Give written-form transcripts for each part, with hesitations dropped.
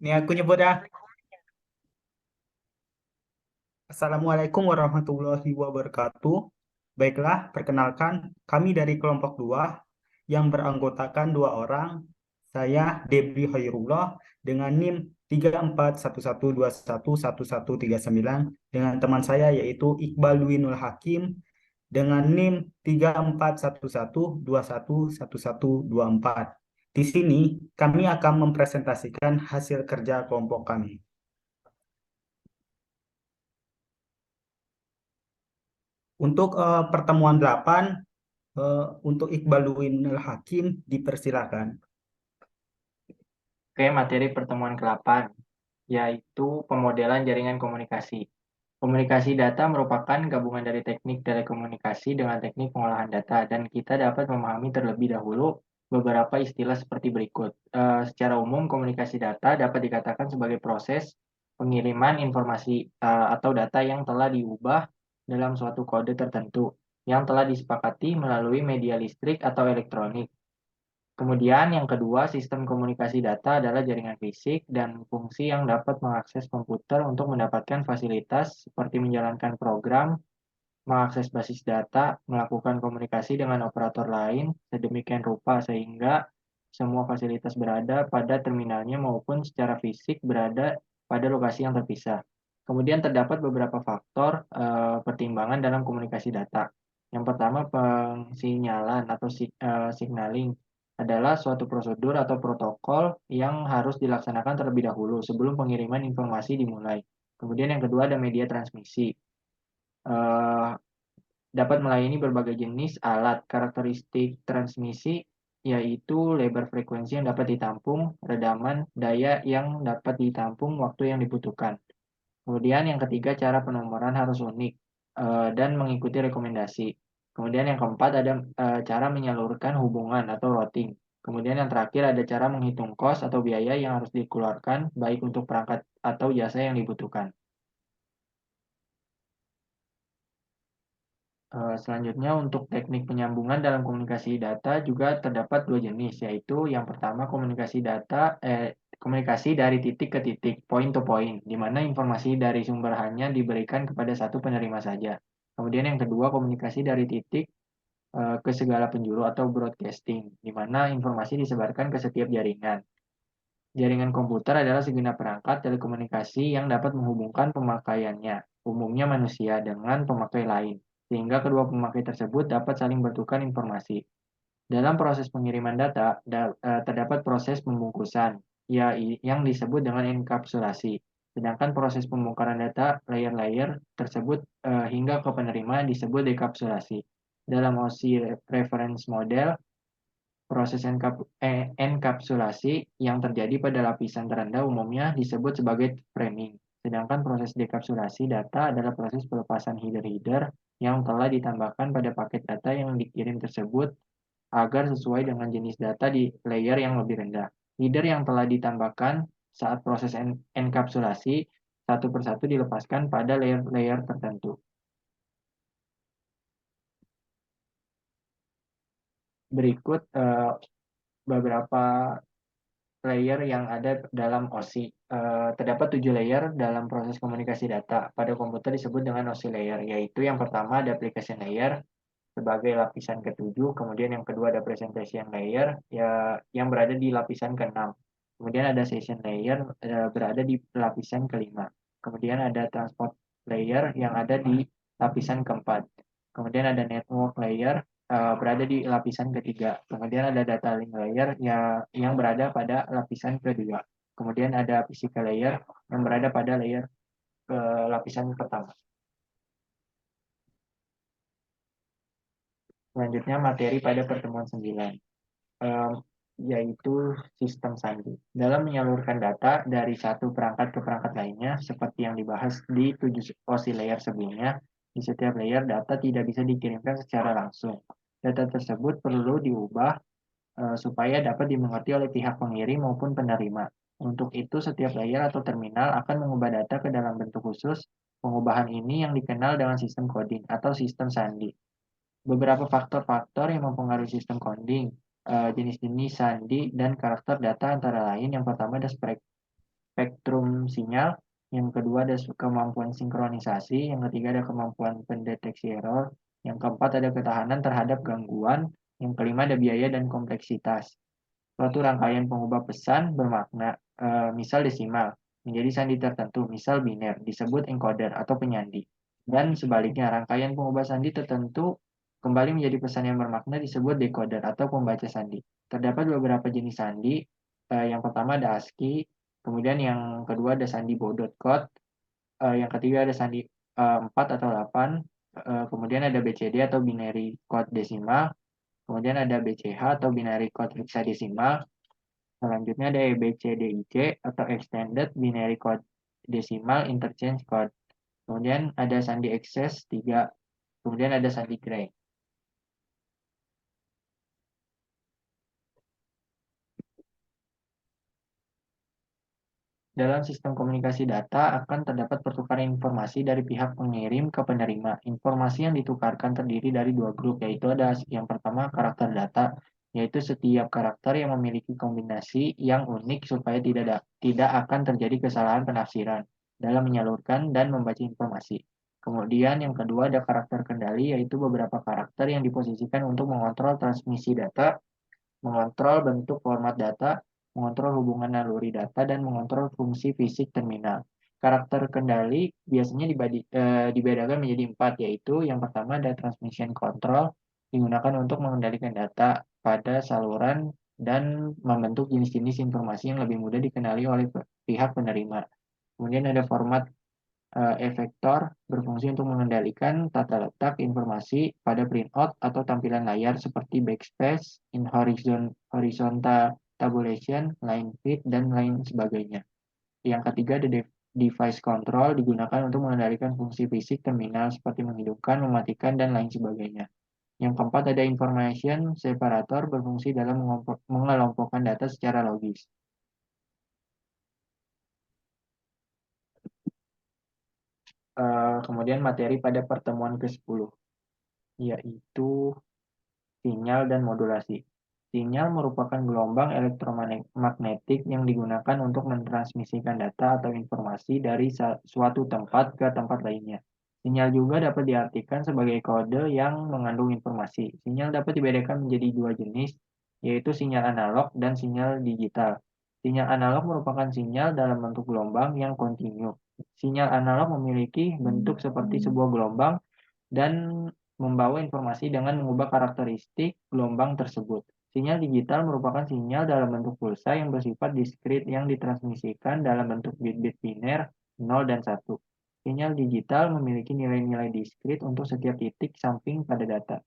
Ini aku nyebut ya. Assalamualaikum warahmatullahi wabarakatuh. Baiklah, perkenalkan kami dari kelompok 2 yang beranggotakan 2 orang. Saya Debri Hoirullah dengan NIM 3411211139 dengan teman saya yaitu Iqbal Winul Hakim dengan NIM 3411211124. Di sini kami akan mempresentasikan hasil kerja kelompok kami. Untuk pertemuan 8, untuk Iqbaluddin Hakim dipersilakan. Oke, materi pertemuan ke-8, yaitu pemodelan jaringan komunikasi. Komunikasi data merupakan gabungan dari teknik telekomunikasi dengan teknik pengolahan data, dan kita dapat memahami terlebih dahulu beberapa istilah seperti berikut. Secara umum, komunikasi data dapat dikatakan sebagai proses pengiriman informasi atau data yang telah diubah dalam suatu kode tertentu, yang telah disepakati melalui media listrik atau elektronik. Kemudian yang kedua, sistem komunikasi data adalah jaringan fisik dan fungsi yang dapat mengakses komputer untuk mendapatkan fasilitas seperti menjalankan program, mengakses basis data, melakukan komunikasi dengan operator lain, sedemikian rupa sehingga semua fasilitas berada pada terminalnya maupun secara fisik berada pada lokasi yang terpisah. Kemudian terdapat beberapa faktor pertimbangan dalam komunikasi data. Yang pertama, pengsinyalan atau signaling adalah suatu prosedur atau protokol yang harus dilaksanakan terlebih dahulu sebelum pengiriman informasi dimulai. Kemudian yang kedua ada media transmisi. Eh, Dapat melayani berbagai jenis alat. Karakteristik transmisi yaitu lebar frekuensi yang dapat ditampung, redaman, daya yang dapat ditampung, waktu yang dibutuhkan. Kemudian yang ketiga, cara penomoran harus unik dan mengikuti rekomendasi. Kemudian yang keempat ada cara menyalurkan hubungan atau routing. Kemudian yang terakhir ada cara menghitung kos atau biaya yang harus dikeluarkan baik untuk perangkat atau jasa yang dibutuhkan. Selanjutnya untuk teknik penyambungan dalam komunikasi data juga terdapat dua jenis, yaitu yang pertama komunikasi dari titik ke titik, point to point, di mana informasi dari sumber hanya diberikan kepada satu penerima saja. Kemudian yang kedua komunikasi dari titik ke segala penjuru atau broadcasting, di mana informasi disebarkan ke setiap jaringan. Jaringan komputer adalah segenap perangkat telekomunikasi yang dapat menghubungkan pemakaiannya, umumnya manusia, dengan pemakai lain, sehingga kedua pemakai tersebut dapat saling bertukar informasi. Dalam proses pengiriman data, terdapat proses pembungkusan, yang disebut dengan enkapsulasi. Sedangkan proses pembongkaran data layer-layer tersebut hingga ke penerima disebut dekapsulasi. Dalam OSI reference model, proses enkapsulasi yang terjadi pada lapisan terendah umumnya disebut sebagai framing. Sedangkan proses dekapsulasi data adalah proses pelepasan header-header yang telah ditambahkan pada paket data yang dikirim tersebut agar sesuai dengan jenis data di layer yang lebih rendah. Header yang telah ditambahkan saat proses enkapsulasi satu persatu dilepaskan pada layer-layer tertentu. Berikut beberapa layer yang ada dalam OSI. Terdapat 7 layer dalam proses komunikasi data. Pada komputer disebut dengan OSI layer, yaitu yang pertama ada application layer sebagai lapisan ke-7, kemudian yang kedua ada presentation layer yang berada di lapisan ke-6. Kemudian ada session layer berada di lapisan ke-5. Kemudian ada transport layer yang ada di lapisan ke-4. Kemudian ada network layer berada di lapisan ketiga. Kemudian ada data link layer yang berada pada lapisan kedua. Kemudian ada physical layer yang berada pada layer lapisan pertama. Selanjutnya materi pada pertemuan 9, em, yaitu sistem sandi. Dalam menyalurkan data dari satu perangkat ke perangkat lainnya, seperti yang dibahas di 7 OSI layer sebelumnya, di setiap layer data tidak bisa dikirimkan secara langsung. Data tersebut perlu diubah supaya dapat dimengerti oleh pihak pengirim maupun penerima. Untuk itu, setiap layer atau terminal akan mengubah data ke dalam bentuk khusus. Pengubahan ini yang dikenal dengan sistem coding atau sistem sandi. Beberapa faktor-faktor yang mempengaruhi sistem coding, jenis-jenis sandi, dan karakter data antara lain. Yang pertama ada spektrum sinyal, yang kedua ada kemampuan sinkronisasi, yang ketiga ada kemampuan pendeteksi error, yang keempat ada ketahanan terhadap gangguan, yang kelima ada biaya dan kompleksitas. Suatu rangkaian pengubah pesan bermakna, misal desimal, menjadi sandi tertentu, misal biner, disebut encoder atau penyandi. Dan sebaliknya, rangkaian pengubah sandi tertentu kembali menjadi pesan yang bermakna disebut decoder atau pembaca sandi. Terdapat beberapa jenis sandi. Yang pertama ada ASCII, kemudian yang kedua ada sandi Baudot code, yang ketiga ada sandi 4 atau 8, kemudian ada BCD atau binary code desimal, kemudian ada BCH atau binary code hexadesimal, selanjutnya ada EBCDIC atau Extended Binary Code Decimal Interchange Code. Kemudian ada sandi excess 3, kemudian ada sandi gray. Dalam sistem komunikasi data akan terdapat pertukaran informasi dari pihak pengirim ke penerima. Informasi yang ditukarkan terdiri dari dua grup, yaitu ada yang pertama karakter data, yaitu setiap karakter yang memiliki kombinasi yang unik supaya tidak akan terjadi kesalahan penafsiran dalam menyalurkan dan membaca informasi. Kemudian yang kedua ada karakter kendali, yaitu beberapa karakter yang diposisikan untuk mengontrol transmisi data, mengontrol bentuk format data, mengontrol hubungan naluri data, dan mengontrol fungsi fisik terminal. Karakter kendali biasanya dibedakan menjadi 4, yaitu yang pertama ada transmission control, digunakan untuk mengendalikan data pada saluran dan membentuk jenis-jenis informasi yang lebih mudah dikenali oleh pihak penerima. Kemudian ada format efektor berfungsi untuk mengendalikan tata letak informasi pada printout atau tampilan layar seperti backspace, horizontal tabulation, line fit, dan lain sebagainya. Yang ketiga ada device control digunakan untuk mengendalikan fungsi fisik terminal seperti menghidupkan, mematikan, dan lain sebagainya. Yang keempat ada information separator berfungsi dalam mengelompokkan data secara logis. Kemudian materi pada pertemuan ke-10, yaitu sinyal dan modulasi. Sinyal merupakan gelombang elektromagnetik yang digunakan untuk mentransmisikan data atau informasi dari suatu tempat ke tempat lainnya. Sinyal juga dapat diartikan sebagai kode yang mengandung informasi. Sinyal dapat dibedakan menjadi dua jenis, yaitu sinyal analog dan sinyal digital. Sinyal analog merupakan sinyal dalam bentuk gelombang yang kontinu. Sinyal analog memiliki bentuk seperti sebuah gelombang dan membawa informasi dengan mengubah karakteristik gelombang tersebut. Sinyal digital merupakan sinyal dalam bentuk pulsa yang bersifat diskrit yang ditransmisikan dalam bentuk bit-bit biner 0 dan 1. Sinyal digital memiliki nilai-nilai diskrit untuk setiap titik samping pada data.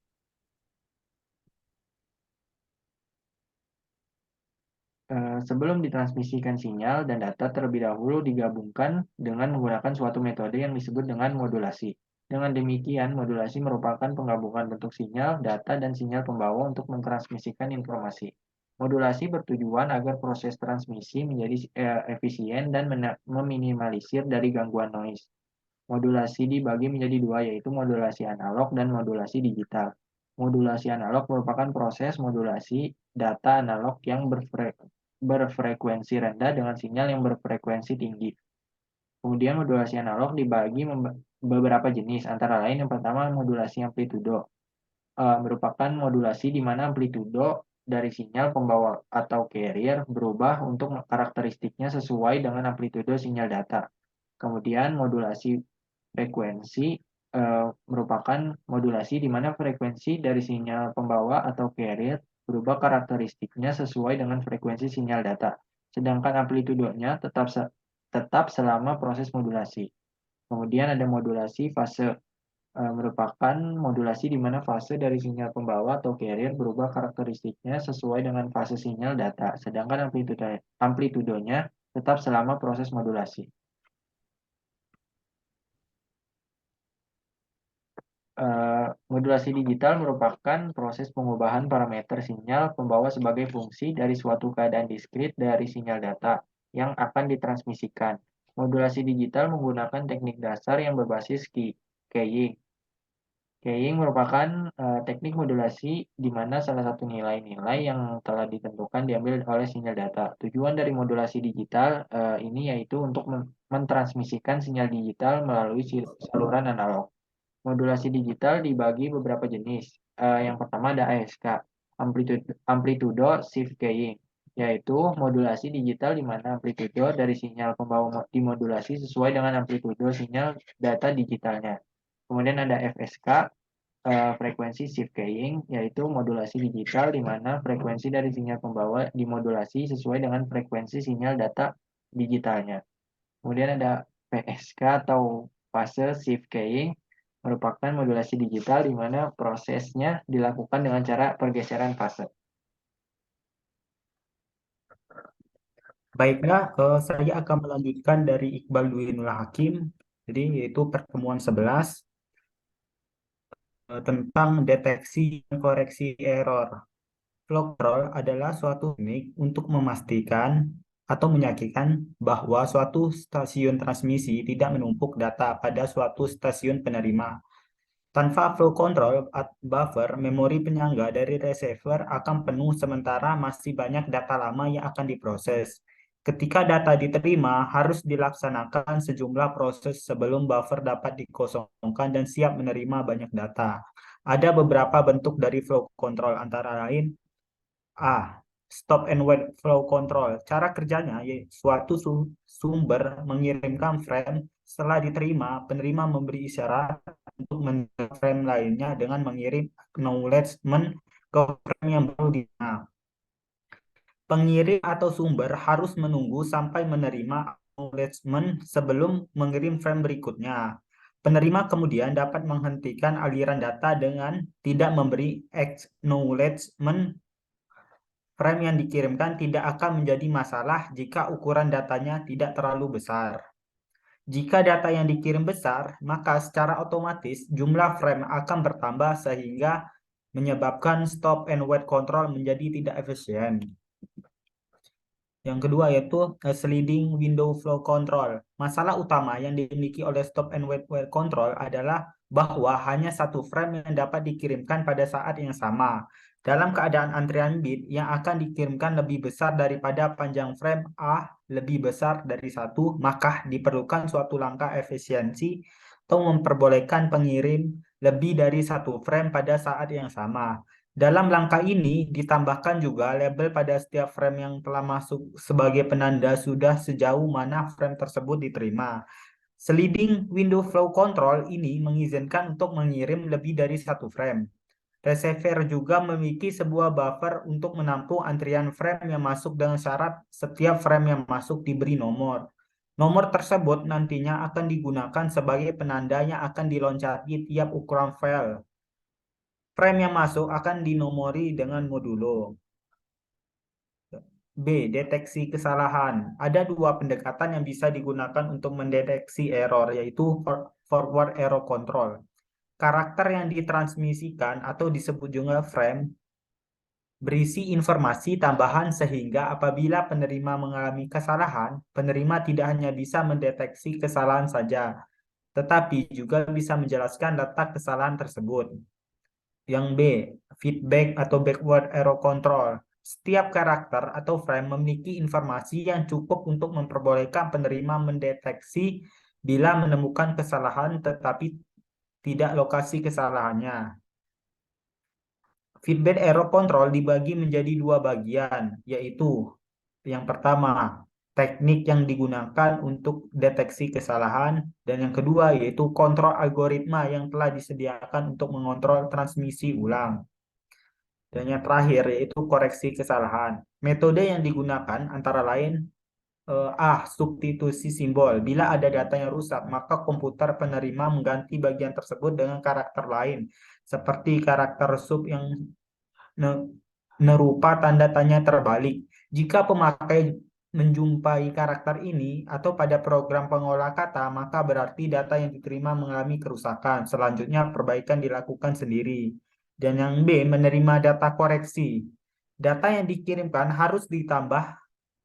Sebelum ditransmisikan sinyal dan data terlebih dahulu digabungkan dengan menggunakan suatu metode yang disebut dengan modulasi. Dengan demikian, modulasi merupakan penggabungan bentuk sinyal, data, dan sinyal pembawa untuk mentransmisikan informasi. Modulasi bertujuan agar proses transmisi menjadi efisien dan meminimalisir dari gangguan noise. Modulasi dibagi menjadi dua, yaitu modulasi analog dan modulasi digital. Modulasi analog merupakan proses modulasi data analog yang berfrekuensi rendah dengan sinyal yang berfrekuensi tinggi. Kemudian modulasi analog dibagi beberapa jenis, antara lain yang pertama modulasi amplitudo. Merupakan modulasi di mana amplitudo dari sinyal pembawa atau carrier berubah untuk karakteristiknya sesuai dengan amplitudo sinyal data. Kemudian modulasi frekuensi merupakan modulasi di mana frekuensi dari sinyal pembawa atau carrier berubah karakteristiknya sesuai dengan frekuensi sinyal data. Sedangkan amplitudonya tetap selama proses modulasi. Kemudian ada modulasi fase, merupakan modulasi di mana fase dari sinyal pembawa atau carrier berubah karakteristiknya sesuai dengan fase sinyal data. Sedangkan amplitudonya tetap selama proses modulasi. Modulasi digital merupakan proses pengubahan parameter sinyal pembawa sebagai fungsi dari suatu keadaan diskrit dari sinyal data yang akan ditransmisikan. Modulasi digital menggunakan teknik dasar yang berbasis keying. Keying merupakan teknik modulasi di mana salah satu nilai-nilai yang telah ditentukan diambil oleh sinyal data. Tujuan dari modulasi digital ini yaitu untuk mentransmisikan sinyal digital melalui saluran analog. Modulasi digital dibagi beberapa jenis. Yang pertama ada ASK, Amplitudo Shift Keying, yaitu modulasi digital di mana amplitudo dari sinyal pembawa dimodulasi sesuai dengan amplitudo sinyal data digitalnya. Kemudian ada FSK, frekuensi shift keying, yaitu modulasi digital di mana frekuensi dari sinyal pembawa dimodulasi sesuai dengan frekuensi sinyal data digitalnya. Kemudian ada PSK atau fase shift keying, merupakan modulasi digital di mana prosesnya dilakukan dengan cara pergeseran fase. Baiklah, saya akan melanjutkan dari Iqbal Dwinul Hakim. Jadi yaitu pertemuan 11 tentang deteksi dan koreksi error. Flow control adalah suatu teknik untuk memastikan atau meyakinkan bahwa suatu stasiun transmisi tidak menumpuk data pada suatu stasiun penerima. Tanpa flow control buffer, memori penyangga dari receiver akan penuh sementara masih banyak data lama yang akan diproses. Ketika data diterima, harus dilaksanakan sejumlah proses sebelum buffer dapat dikosongkan dan siap menerima banyak data. Ada beberapa bentuk dari flow control antara lain A. Stop and wait flow control. Cara kerjanya yaitu suatu sumber mengirimkan frame, setelah diterima, penerima memberi isyarat untuk menerima frame lainnya dengan mengirim acknowledgement ke frame yang baru diterima. Pengirim atau sumber harus menunggu sampai menerima acknowledgement sebelum mengirim frame berikutnya. Penerima kemudian dapat menghentikan aliran data dengan tidak memberi acknowledgement. Frame yang dikirimkan tidak akan menjadi masalah jika ukuran datanya tidak terlalu besar. Jika data yang dikirim besar, maka secara otomatis jumlah frame akan bertambah sehingga menyebabkan stop and wait control menjadi tidak efisien. Yang kedua yaitu sliding window flow control. Masalah utama yang dimiliki oleh stop and wait control adalah bahwa hanya satu frame yang dapat dikirimkan pada saat yang sama. Dalam keadaan antrian bit yang akan dikirimkan lebih besar daripada panjang frame A lebih besar dari satu, maka diperlukan suatu langkah efisiensi atau memperbolehkan pengirim lebih dari satu frame pada saat yang sama. Dalam langkah ini ditambahkan juga label pada setiap frame yang telah masuk sebagai penanda sudah sejauh mana frame tersebut diterima. Sliding window flow control ini mengizinkan untuk mengirim lebih dari satu frame. Receiver juga memiliki sebuah buffer untuk menampung antrian frame yang masuk dengan syarat setiap frame yang masuk diberi nomor. Nomor tersebut nantinya akan digunakan sebagai penanda yang akan diloncati tiap ukuran file. Frame yang masuk akan dinomori dengan modulo. B. Deteksi kesalahan. Ada dua pendekatan yang bisa digunakan untuk mendeteksi error, yaitu forward error control. Karakter yang ditransmisikan atau disebut juga frame berisi informasi tambahan sehingga apabila penerima mengalami kesalahan, penerima tidak hanya bisa mendeteksi kesalahan saja, tetapi juga bisa menjelaskan letak kesalahan tersebut. Yang B, feedback atau backward error control. Setiap karakter atau frame memiliki informasi yang cukup untuk memperbolehkan penerima mendeteksi bila menemukan kesalahan tetapi tidak lokasi kesalahannya. Feedback error control dibagi menjadi dua bagian, yaitu yang pertama, teknik yang digunakan untuk deteksi kesalahan, dan yang kedua yaitu kontrol algoritma yang telah disediakan untuk mengontrol transmisi ulang. Dan yang terakhir yaitu koreksi kesalahan. Metode yang digunakan antara lain substitusi simbol. Bila ada data yang rusak, maka komputer penerima mengganti bagian tersebut dengan karakter lain, seperti karakter sub yang nerupa tanda tanya terbalik. Jika pemakai menjumpai karakter ini atau pada program pengolah kata, maka berarti data yang diterima mengalami kerusakan. Selanjutnya, perbaikan dilakukan sendiri. Dan yang B, menerima data koreksi. Data yang dikirimkan harus ditambah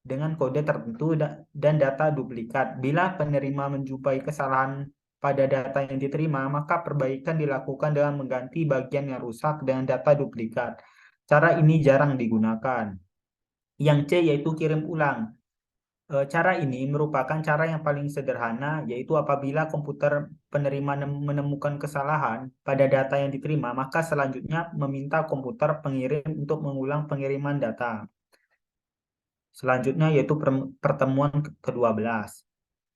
dengan kode tertentu dan data duplikat. Bila penerima menjumpai kesalahan pada data yang diterima, maka perbaikan dilakukan dengan mengganti bagian yang rusak dengan data duplikat. Cara ini jarang digunakan. Yang C yaitu kirim ulang. Cara ini merupakan cara yang paling sederhana, yaitu apabila komputer penerima menemukan kesalahan pada data yang diterima, maka selanjutnya meminta komputer pengirim untuk mengulang pengiriman data. Selanjutnya yaitu pertemuan ke-12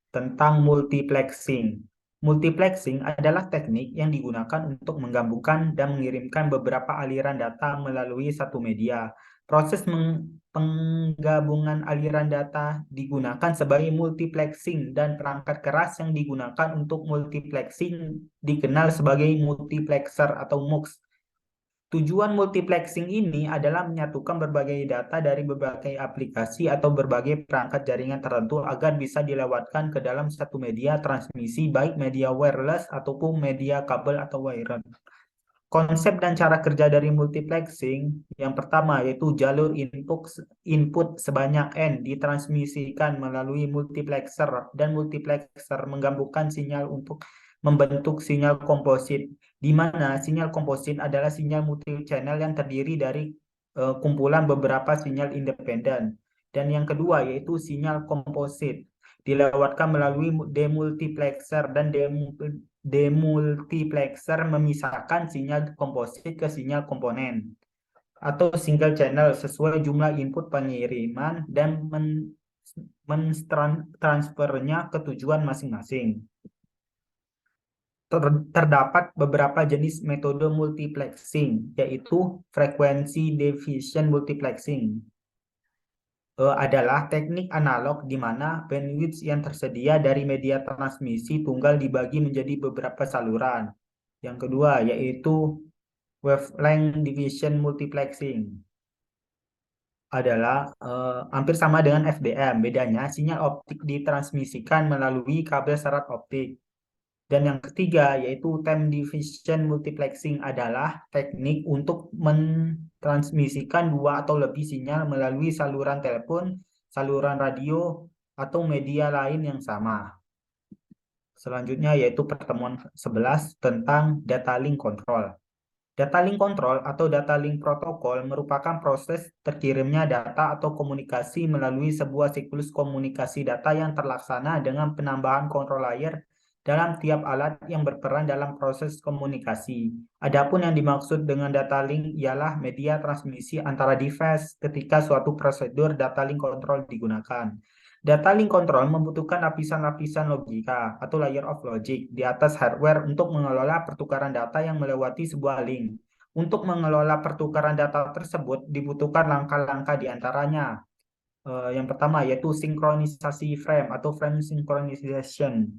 tentang multiplexing. Multiplexing adalah teknik yang digunakan untuk menggabungkan dan mengirimkan beberapa aliran data melalui satu media. Proses penggabungan aliran data digunakan sebagai multiplexing dan perangkat keras yang digunakan untuk multiplexing dikenal sebagai multiplexer atau MUX. Tujuan multiplexing ini adalah menyatukan berbagai data dari berbagai aplikasi atau berbagai perangkat jaringan tertentu agar bisa dilewatkan ke dalam satu media transmisi, baik media wireless ataupun media kabel atau wired. Konsep dan cara kerja dari multiplexing yang pertama yaitu jalur input sebanyak N ditransmisikan melalui multiplexer dan multiplexer menggabungkan sinyal untuk membentuk sinyal komposit, di mana sinyal komposit adalah sinyal multi-channel yang terdiri dari kumpulan beberapa sinyal independen. Dan yang kedua yaitu sinyal komposit dilewatkan melalui demultiplexer dan demultiplexer memisahkan sinyal komposit ke sinyal komponen atau single channel sesuai jumlah input pengiriman dan mentransfernya ke tujuan masing-masing. Terdapat beberapa jenis metode multiplexing, yaitu frekuensi division multiplexing. Adalah teknik analog di mana bandwidth yang tersedia dari media transmisi tunggal dibagi menjadi beberapa saluran. Yang kedua yaitu wavelength division multiplexing. Adalah hampir sama dengan FDM. Bedanya sinyal optik ditransmisikan melalui kabel serat optik. Dan yang ketiga yaitu time division multiplexing adalah teknik untuk mentransmisikan dua atau lebih sinyal melalui saluran telepon, saluran radio, atau media lain yang sama. Selanjutnya yaitu pertemuan 11 tentang data link control. Data link control atau data link protokol merupakan proses terkirimnya data atau komunikasi melalui sebuah siklus komunikasi data yang terlaksana dengan penambahan control layer dalam tiap alat yang berperan dalam proses komunikasi. Adapun yang dimaksud dengan data link ialah media transmisi antara device ketika suatu prosedur data link control digunakan. Data link control membutuhkan lapisan-lapisan logika atau layer of logic di atas hardware untuk mengelola pertukaran data yang melewati sebuah link. Untuk mengelola pertukaran data tersebut dibutuhkan langkah-langkah di antaranya. Yang pertama yaitu sinkronisasi frame atau frame synchronization.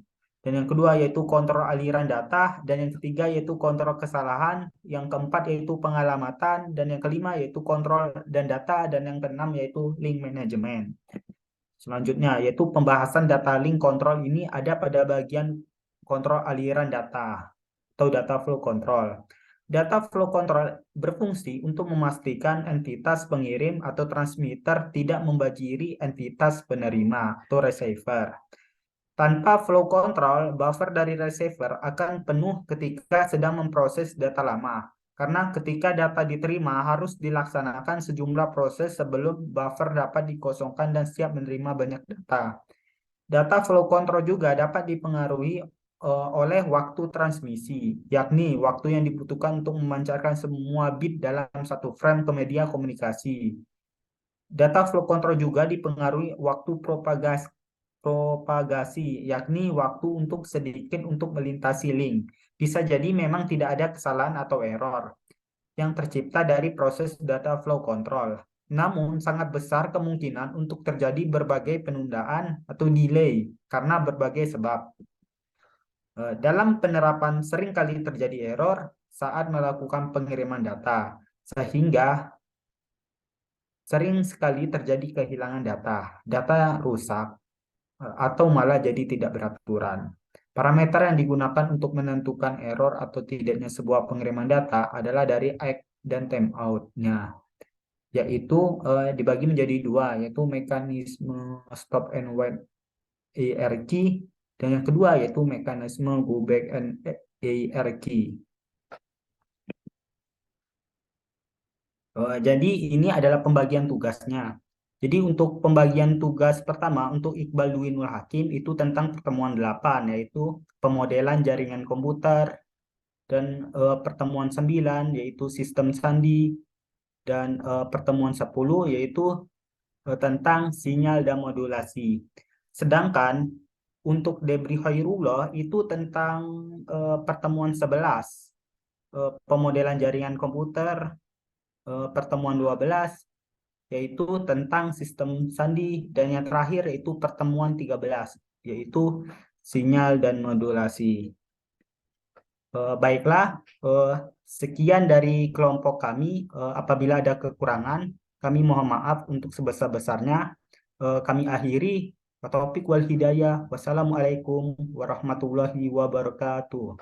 Dan yang kedua yaitu kontrol aliran data. Dan yang ketiga yaitu kontrol kesalahan. Yang keempat yaitu pengalamatan. Dan yang kelima yaitu kontrol dan data. Dan yang keenam yaitu link management. Selanjutnya yaitu pembahasan data link control ini ada pada bagian kontrol aliran data atau data flow control. Data flow control berfungsi untuk memastikan entitas pengirim atau transmitter tidak membanjiri entitas penerima atau receiver. Tanpa flow control, buffer dari receiver akan penuh ketika sedang memproses data lama. Karena ketika data diterima harus dilaksanakan sejumlah proses sebelum buffer dapat dikosongkan dan siap menerima banyak data. Data flow control juga dapat dipengaruhi oleh waktu transmisi, yakni waktu yang dibutuhkan untuk memancarkan semua bit dalam satu frame ke media komunikasi. Data flow control juga dipengaruhi waktu propagasi, yakni waktu untuk sedikit untuk melintasi link. Bisa jadi memang tidak ada kesalahan atau error yang tercipta dari proses data flow control. Namun, sangat besar kemungkinan untuk terjadi berbagai penundaan atau delay karena berbagai sebab. Dalam penerapan seringkali terjadi error saat melakukan pengiriman data, sehingga sering sekali terjadi kehilangan data rusak, atau malah jadi tidak beraturan. Parameter yang digunakan untuk menentukan error atau tidaknya sebuah pengiriman data adalah dari ACK dan timeout-nya, yaitu dibagi menjadi dua, yaitu mekanisme stop and wait (ERC) Dan yang kedua yaitu mekanisme go back and hierarchy. Jadi ini adalah pembagian tugasnya. Jadi untuk pembagian tugas pertama untuk Iqbal Dwi Nur Hakim itu tentang pertemuan 8 yaitu pemodelan jaringan komputer, dan pertemuan 9 yaitu sistem sandi, dan pertemuan 10 yaitu tentang sinyal dan modulasi. Sedangkan untuk Debri Khairullah itu tentang pertemuan 11 pemodelan jaringan komputer, pertemuan 12 yaitu tentang sistem sandi, dan yang terakhir yaitu pertemuan 13 yaitu sinyal dan modulasi. Baiklah, sekian dari kelompok kami. Apabila ada kekurangan, kami mohon maaf untuk sebesar-besarnya. Kami akhiri. Wa taufiq wal hidayah. Wassalamualaikum warahmatullahi wabarakatuh.